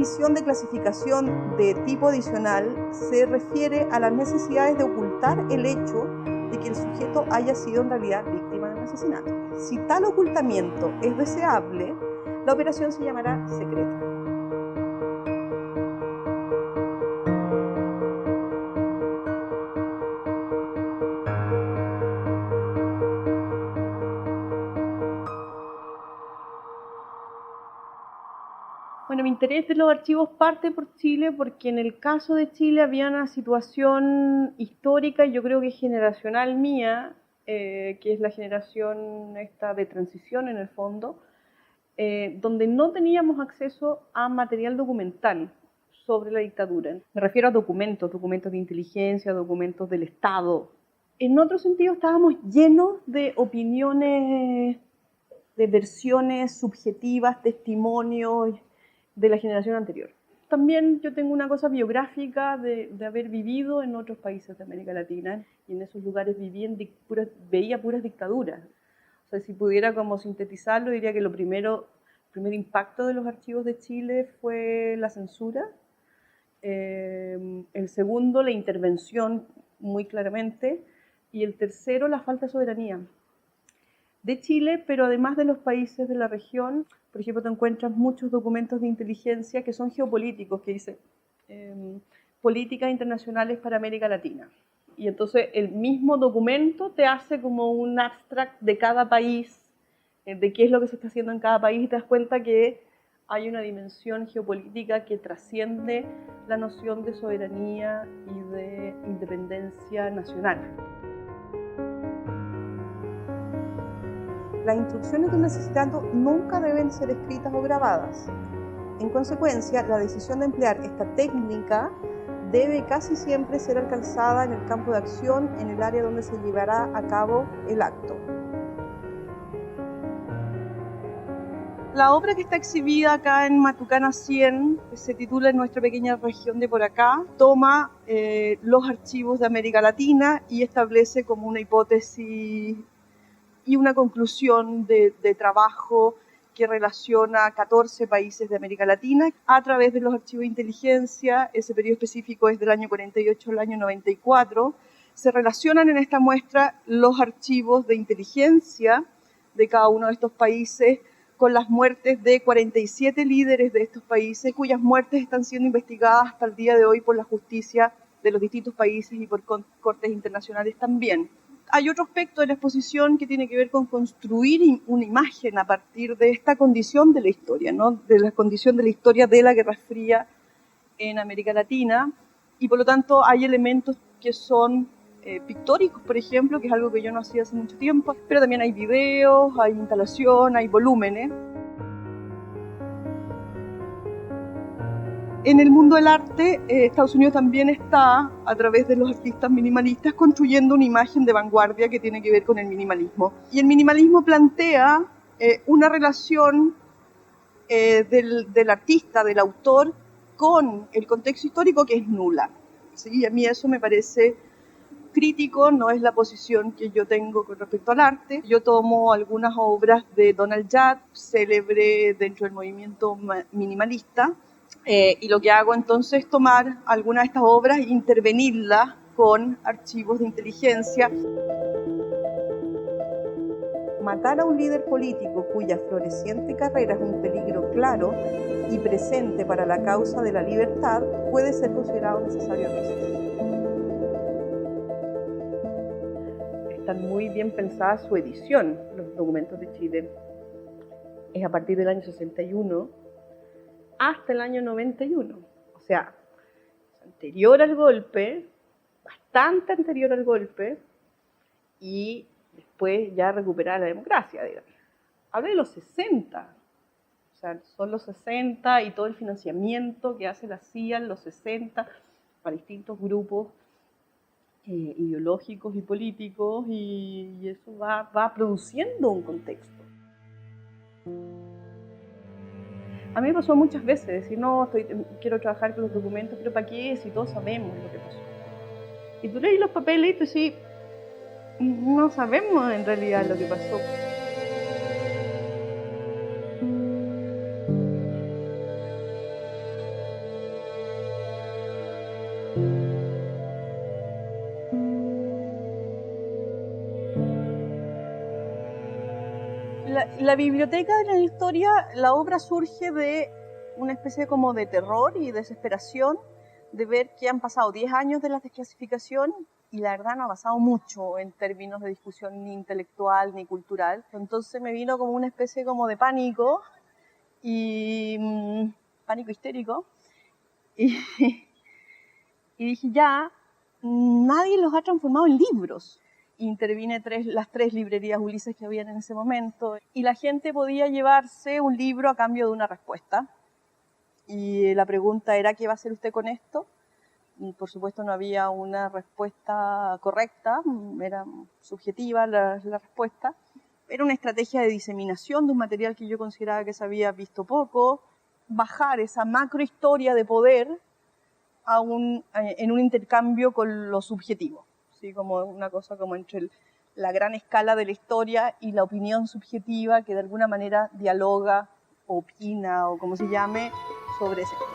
división de clasificación de tipo adicional se refiere a las necesidades de ocultar el hecho de que el sujeto haya sido en realidad víctima de un asesinato. Si tal ocultamiento es deseable, la operación se llamará secreta. Bueno, mi interés de los archivos parte por Chile porque en el caso de Chile había una situación histórica, yo creo que generacional mía, que es la generación esta de transición en el fondo, donde no teníamos acceso a material documental sobre la dictadura. Me refiero a documentos de inteligencia, documentos del Estado. En otro sentido, estábamos llenos de opiniones, de versiones subjetivas, testimonios de la generación anterior. También yo tengo una cosa biográfica de haber vivido en otros países de América Latina y en esos lugares veía puras dictaduras. O sea, si pudiera como sintetizarlo, diría que el primer impacto de los archivos de Chile fue la censura. El segundo, la intervención, muy claramente. Y el tercero, la falta de soberanía de Chile, pero además de los países de la región. Por ejemplo, te encuentras muchos documentos de inteligencia que son geopolíticos, que dicen políticas internacionales para América Latina. Y entonces el mismo documento te hace como un abstract de cada país, de qué es lo que se está haciendo en cada país, y te das cuenta que hay una dimensión geopolítica que trasciende la noción de soberanía y de independencia nacional. Las instrucciones de un asesinato nunca deben ser escritas o grabadas. En consecuencia, la decisión de emplear esta técnica debe casi siempre ser alcanzada en el campo de acción, en el área donde se llevará a cabo el acto. La obra que está exhibida acá en Matucana 100, que se titula En nuestra pequeña región de por acá, toma los archivos de América Latina y establece como una hipótesis y una conclusión de trabajo que relaciona 14 países de América Latina a través de los archivos de inteligencia. Ese periodo específico es del año 48 al año 94. Se relacionan en esta muestra los archivos de inteligencia de cada uno de estos países con las muertes de 47 líderes de estos países, cuyas muertes están siendo investigadas hasta el día de hoy por la justicia de los distintos países y por cortes internacionales también. Hay otro aspecto de la exposición que tiene que ver con construir una imagen a partir de esta condición de la historia, ¿no? De la condición de la historia de la Guerra Fría en América Latina, y por lo tanto hay elementos que son pictóricos, por ejemplo, que es algo que yo no hacía hace mucho tiempo, pero también hay videos, hay instalación, hay volúmenes. En el mundo del arte, Estados Unidos también está, a través de los artistas minimalistas, construyendo una imagen de vanguardia que tiene que ver con el minimalismo. Y el minimalismo plantea una relación del artista, del autor, con el contexto histórico que es nula. ¿Sí? Y a mí eso me parece crítico, no es la posición que yo tengo con respecto al arte. Yo tomo algunas obras de Donald Judd, célebre dentro del movimiento minimalista, y lo que hago entonces es tomar algunas de estas obras e intervenirlas con archivos de inteligencia. Matar a un líder político cuya floreciente carrera es un peligro claro y presente para la causa de la libertad puede ser considerado necesario a veces. Están muy bien pensadas su edición, los documentos de Chile. Es a partir del año 61 hasta el año 91. O sea, anterior al golpe, bastante anterior al golpe, y después ya recuperar la democracia, digamos. Habla de los 60. O sea, son los 60 y todo el financiamiento que hace la CIA en los 60 para distintos grupos ideológicos y políticos, y eso va produciendo un contexto. A mí me pasó muchas veces decir, no, quiero trabajar con los documentos, pero ¿para qué? Si todos sabemos lo que pasó. Y tú lees los papeles y tú decís, no sabemos en realidad lo que pasó. La biblioteca de la historia, la obra surge de una especie como de terror y desesperación de ver que han pasado 10 años de la desclasificación y la verdad no ha pasado mucho en términos de discusión ni intelectual ni cultural. Entonces me vino como una especie como de pánico y pánico histérico y, y dije ya, nadie los ha transformado en libros. Intervine las 3 librerías Ulises que habían en ese momento y la gente podía llevarse un libro a cambio de una respuesta. Y la pregunta era, ¿qué va a hacer usted con esto? Y por supuesto no había una respuesta correcta, era subjetiva la respuesta. Era una estrategia de diseminación de un material que yo consideraba que se había visto poco, bajar esa macrohistoria de poder en un intercambio con lo subjetivo. ¿Sí? Como una cosa como entre la gran escala de la historia y la opinión subjetiva que de alguna manera dialoga, opina o como se llame sobre ese tema.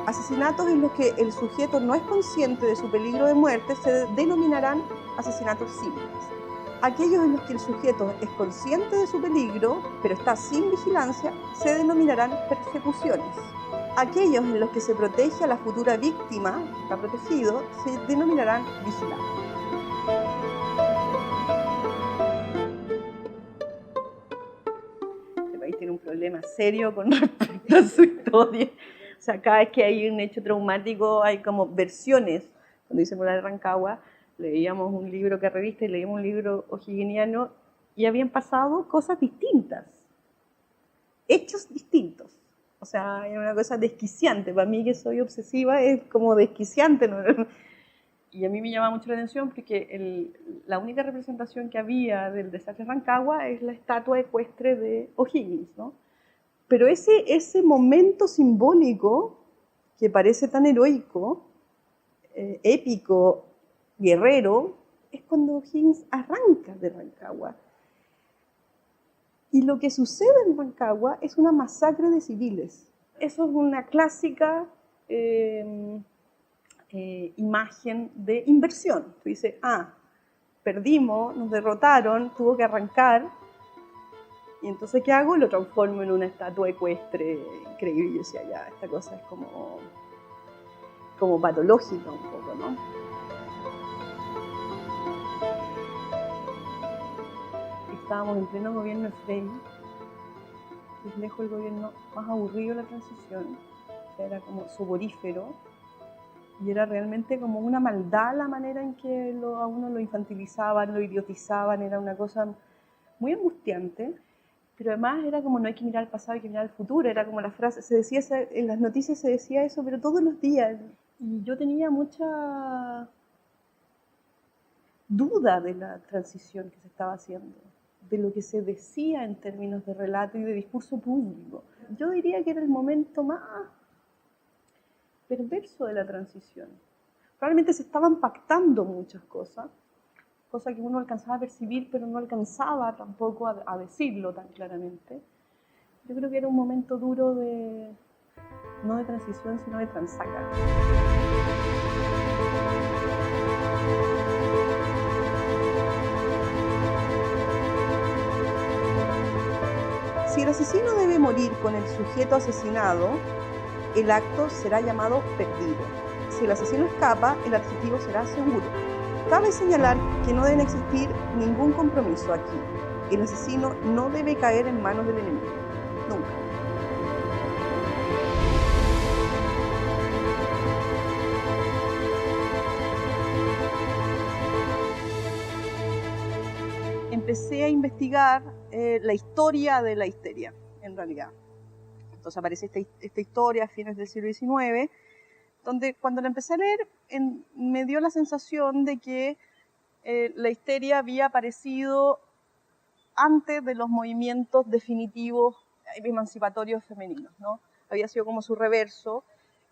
Asesinatos en los que el sujeto no es consciente de su peligro de muerte se denominarán asesinatos simples. Aquellos en los que el sujeto es consciente de su peligro, pero está sin vigilancia, se denominarán persecuciones. Aquellos en los que se protege a la futura víctima, que está protegido, se denominarán vigilantes. Este país tiene un problema serio con respecto a su historia. O sea, cada vez que hay un hecho traumático hay como versiones. Cuando hicimos la de Rancagua, leíamos un libro que revista y leíamos un libro o'higginiano y habían pasado cosas distintas, hechos distintos. O sea, era una cosa desquiciante. Para mí, que soy obsesiva, es como desquiciante, ¿no? Y a mí me llama mucho la atención porque la única representación que había del desastre de Rancagua es la estatua ecuestre de O'Higgins, ¿no? Pero ese momento simbólico que parece tan heroico, épico, guerrero, es cuando O'Higgins arranca de Rancagua. Y lo que sucede en Rancagua es una masacre de civiles. Eso es una clásica imagen de inversión. Tú dices, perdimos, nos derrotaron, tuvo que arrancar. Y entonces, ¿qué hago? Lo transformo en una estatua ecuestre increíble. Y yo decía, ya, esta cosa es como patológica un poco, ¿no? Estábamos en pleno gobierno de Frey, es lejos el gobierno más aburrido de la transición, era como soporífero, y era realmente como una maldad la manera en que a uno lo infantilizaban, lo idiotizaban, era una cosa muy angustiante, pero además era como no hay que mirar al pasado, hay que mirar al futuro, era como la frase, se decía en las noticias se decía eso, pero todos los días, y yo tenía mucha duda de la transición que se estaba haciendo, de lo que se decía en términos de relato y de discurso público. Yo diría que era el momento más perverso de la transición. Probablemente se estaban pactando muchas cosas que uno alcanzaba a percibir, pero no alcanzaba tampoco a decirlo tan claramente. Yo creo que era un momento duro no de transición, sino de transaca. Si el asesino debe morir con el sujeto asesinado, el acto será llamado perdido. Si el asesino escapa, el adjetivo será seguro. Cabe señalar que no debe existir ningún compromiso aquí. El asesino no debe caer en manos del enemigo. Nunca. Empecé a investigar la historia de la histeria, en realidad. Entonces aparece esta historia a fines del siglo XIX, donde cuando la empecé a leer me dio la sensación de que la histeria había aparecido antes de los movimientos definitivos emancipatorios femeninos, ¿no? Había sido como su reverso,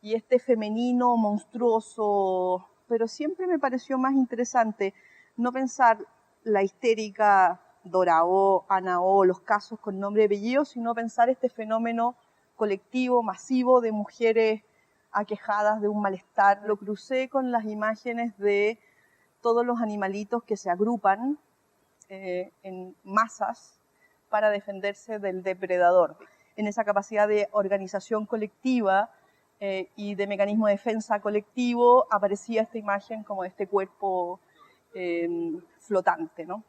y este femenino monstruoso, pero siempre me pareció más interesante no pensar la histérica Dora O, Ana O, los casos con nombre y apellido, sino pensar este fenómeno colectivo, masivo de mujeres aquejadas de un malestar. Lo crucé con las imágenes de todos los animalitos que se agrupan en masas para defenderse del depredador. En esa capacidad de organización colectiva y de mecanismo de defensa colectivo aparecía esta imagen como de este cuerpo flotante, ¿no?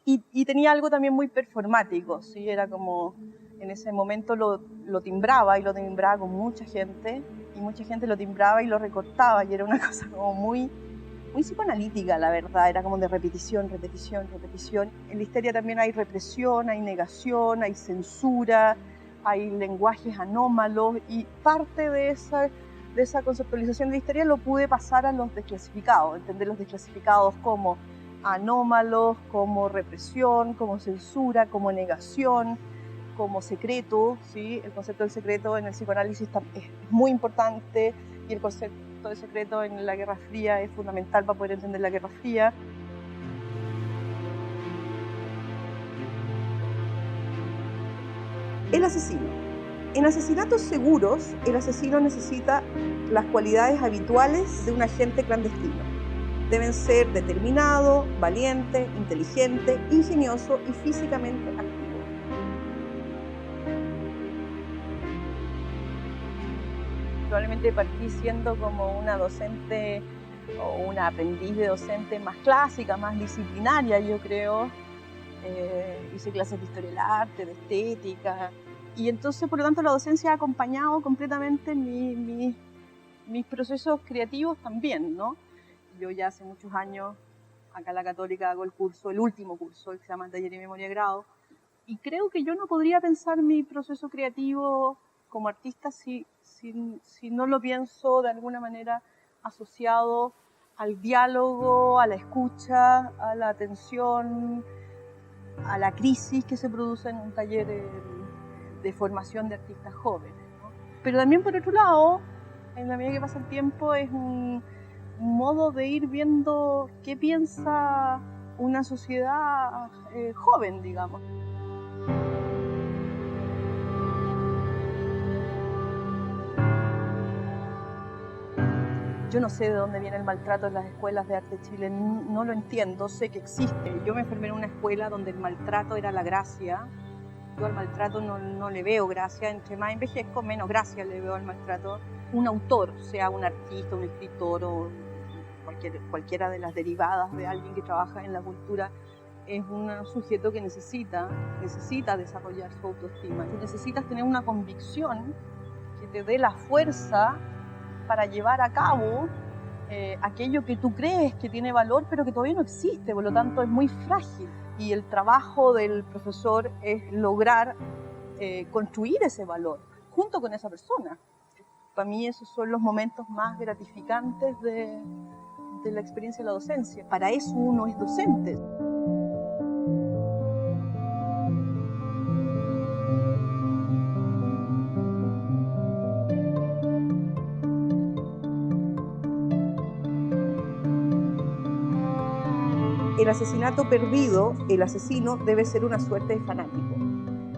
Y tenía algo también muy performático, ¿sí? Era como, en ese momento lo timbraba, y lo timbraba con mucha gente, y mucha gente lo timbraba y lo recortaba, y era una cosa como muy psicoanalítica, la verdad, era como de repetición, repetición, repetición. En la histeria también hay represión, hay negación, hay censura, hay lenguajes anómalos, y parte de esa conceptualización de la histeria lo pude pasar a los desclasificados, entender los desclasificados como anómalos, como represión, como censura, como negación, como secreto, ¿sí? El concepto del secreto en el psicoanálisis es muy importante, y el concepto de secreto en la Guerra Fría es fundamental para poder entender la Guerra Fría. El asesino. En asesinatos seguros, el asesino necesita las cualidades habituales de un agente clandestino. Deben ser determinado, valiente, inteligente, ingenioso y físicamente activo. Probablemente partí siendo como una docente o una aprendiz de docente más clásica, más disciplinaria, yo creo. Hice clases de historia del arte, de estética, y entonces por lo tanto la docencia ha acompañado completamente mis procesos creativos también, ¿no? Yo ya hace muchos años acá en la Católica hago el último curso, el que se llama Taller y Memoria de Grado, y creo que yo no podría pensar mi proceso creativo como artista si no lo pienso de alguna manera asociado al diálogo, a la escucha, a la atención, a la crisis que se produce en un taller de formación de artistas jóvenes, ¿no? Pero también, por otro lado, en la medida que pasa el tiempo, es un modo de ir viendo qué piensa una sociedad joven, digamos. Yo no sé de dónde viene el maltrato en las escuelas de arte de Chile, no lo entiendo, sé que existe. Yo me enfermé en una escuela donde el maltrato era la gracia. Yo al maltrato no le veo gracia, entre más envejezco, menos gracia le veo al maltrato. Un autor, sea un artista, un escritor o cualquiera de las derivadas de alguien que trabaja en la cultura, es un sujeto que necesita desarrollar su autoestima. Tú necesitas tener una convicción que te dé la fuerza para llevar a cabo aquello que tú crees que tiene valor, pero que todavía no existe, por lo tanto es muy frágil. Y el trabajo del profesor es lograr construir ese valor junto con esa persona. Para mí esos son los momentos más gratificantes de la experiencia de la docencia. Para eso uno es docente. El asesinato perdido, el asesino debe ser una suerte de fanático.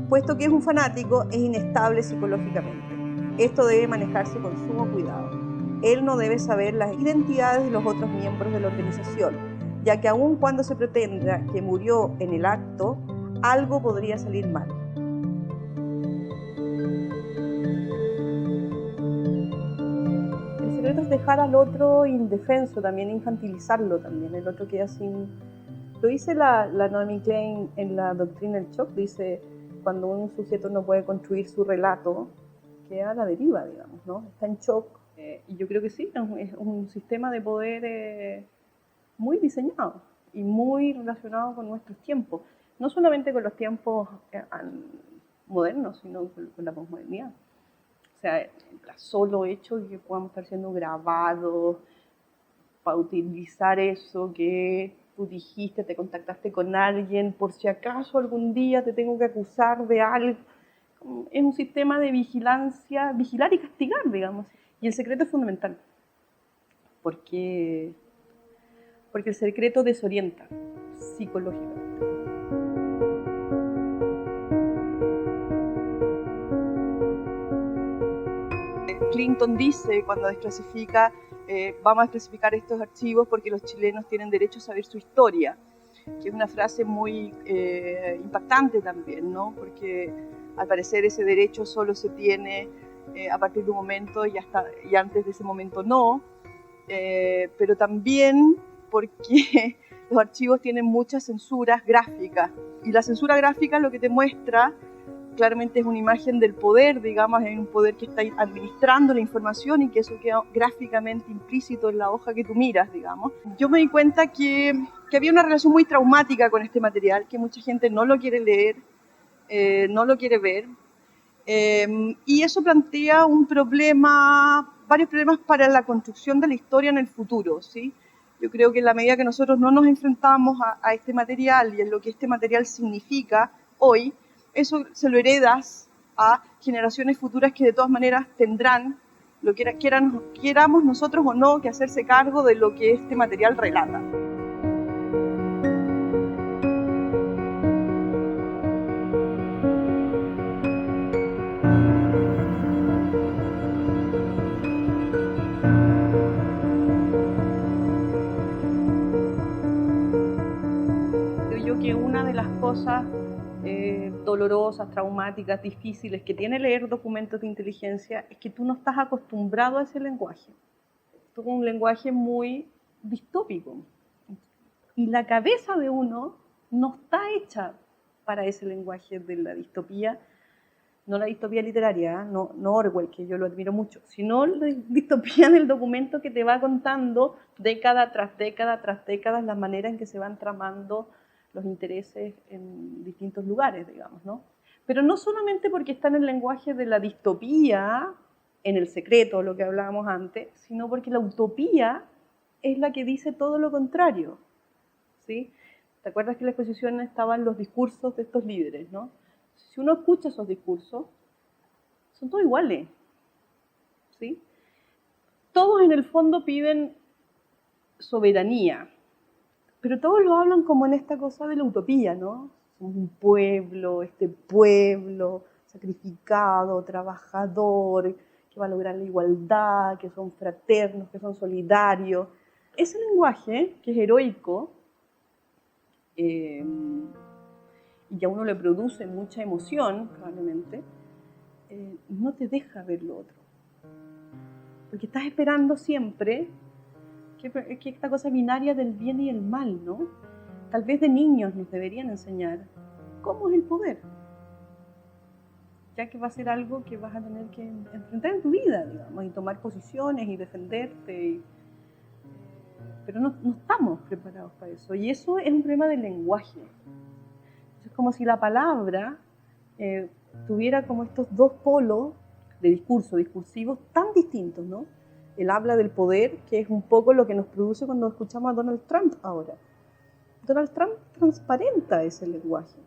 Puesto que es un fanático, es inestable psicológicamente. Esto debe manejarse con sumo cuidado. Él no debe saber las identidades de los otros miembros de la organización, ya que aun cuando se pretenda que murió en el acto, algo podría salir mal. El secreto es dejar al otro indefenso, también infantilizarlo también. El otro queda sin... Lo dice la Naomi Klein en la doctrina del shock, dice, cuando un sujeto no puede construir su relato, queda a la deriva, digamos, ¿no? Está en shock. Y yo creo que sí, es un sistema de poder muy diseñado y muy relacionado con nuestros tiempos. No solamente con los tiempos modernos, sino con la posmodernidad. O sea, el solo hecho de que podamos estar siendo grabados para utilizar eso que tú dijiste, te contactaste con alguien, por si acaso algún día te tengo que acusar de algo. Es un sistema de vigilancia, vigilar y castigar, digamos. Y el secreto es fundamental, porque el secreto desorienta psicológicamente. Clinton dice cuando desclasifica, vamos a desclasificar estos archivos porque los chilenos tienen derecho a saber su historia, que es una frase muy impactante también, ¿no? Porque al parecer ese derecho solo se tiene a partir de un momento y antes de ese momento no, pero también porque los archivos tienen muchas censuras gráficas, y la censura gráfica lo que te muestra claramente es una imagen del poder, digamos, hay un poder que está administrando la información y que eso queda gráficamente implícito en la hoja que tú miras, digamos. Yo me di cuenta que había una relación muy traumática con este material, que mucha gente no lo quiere leer, no lo quiere ver, y eso plantea varios problemas para la construcción de la historia en el futuro, ¿sí? Yo creo que en la medida que nosotros no nos enfrentamos a este material y en lo que este material significa hoy, eso se lo heredas a generaciones futuras que de todas maneras tendrán, lo que queramos nosotros o no, que hacerse cargo de lo que este material relata. Creo yo que una de las cosas dolorosas, traumáticas, difíciles que tiene leer documentos de inteligencia es que tú no estás acostumbrado a ese lenguaje. Es un lenguaje muy distópico. Y la cabeza de uno no está hecha para ese lenguaje de la distopía, no la distopía literaria, no Orwell, que yo lo admiro mucho, sino la distopía del documento que te va contando década tras década tras década la manera en que se van tramando los intereses en distintos lugares, digamos, ¿no? Pero no solamente porque está en el lenguaje de la distopía, en El Secreto, lo que hablábamos antes, sino porque la utopía es la que dice todo lo contrario, ¿sí? ¿Te acuerdas que en la exposición estaban los discursos de estos líderes, ¿no? Si uno escucha esos discursos, son todos iguales, ¿sí? Todos en el fondo piden soberanía, pero todos lo hablan como en esta cosa de la utopía, ¿no? Somos un pueblo, este pueblo sacrificado, trabajador, que va a lograr la igualdad, que son fraternos, que son solidarios. Ese lenguaje, que es heroico, y que a uno le produce mucha emoción, probablemente, no te deja ver lo otro. Porque estás esperando siempre que esta cosa binaria del bien y el mal, ¿no? Tal vez de niños nos deberían enseñar cómo es el poder, ya que va a ser algo que vas a tener que enfrentar en tu vida, digamos, y tomar posiciones y defenderte. Pero no estamos preparados para eso, y eso es un problema del lenguaje. Es como si la palabra tuviera como estos dos polos de discursivos tan distintos, ¿no? El habla del poder, que es un poco lo que nos produce cuando escuchamos a Donald Trump ahora. Donald Trump transparenta ese lenguaje.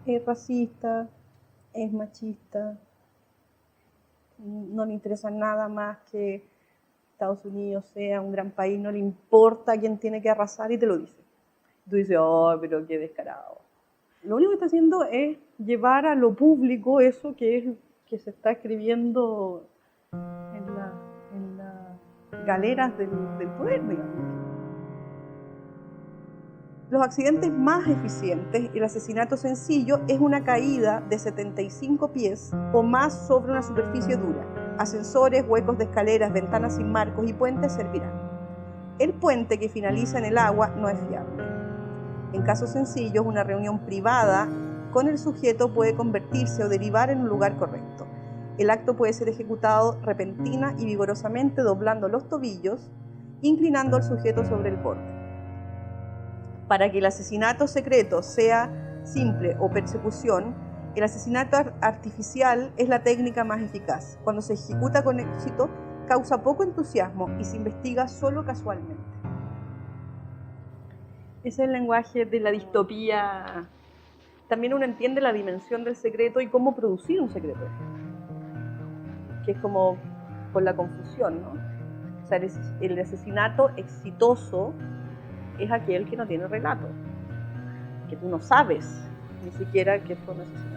Es racista, es machista, no le interesa nada más que Estados Unidos sea un gran país, no le importa quién tiene que arrasar y te lo dice. Tú dices, oh, pero qué descarado. Lo único que está haciendo es llevar a lo público eso que se está escribiendo en las galeras del poder, digamos. Los accidentes más eficientes, el asesinato sencillo, es una caída de 75 pies o más sobre una superficie dura. Ascensores, huecos de escaleras, ventanas sin marcos y puentes servirán. El puente que finaliza en el agua no es fiable. En casos sencillos, una reunión privada con el sujeto puede convertirse o derivar en un lugar correcto. El acto puede ser ejecutado repentina y vigorosamente doblando los tobillos, inclinando al sujeto sobre el borde. Para que el asesinato secreto sea simple o persecución, el asesinato artificial es la técnica más eficaz. Cuando se ejecuta con éxito, causa poco entusiasmo y se investiga solo casualmente. Ese es el lenguaje de la distopía. También uno entiende la dimensión del secreto y cómo producir un secreto, que es como con la confusión, ¿no? O sea, el asesinato exitoso es aquel que no tiene relato, que tú no sabes ni siquiera que fue un asesinato.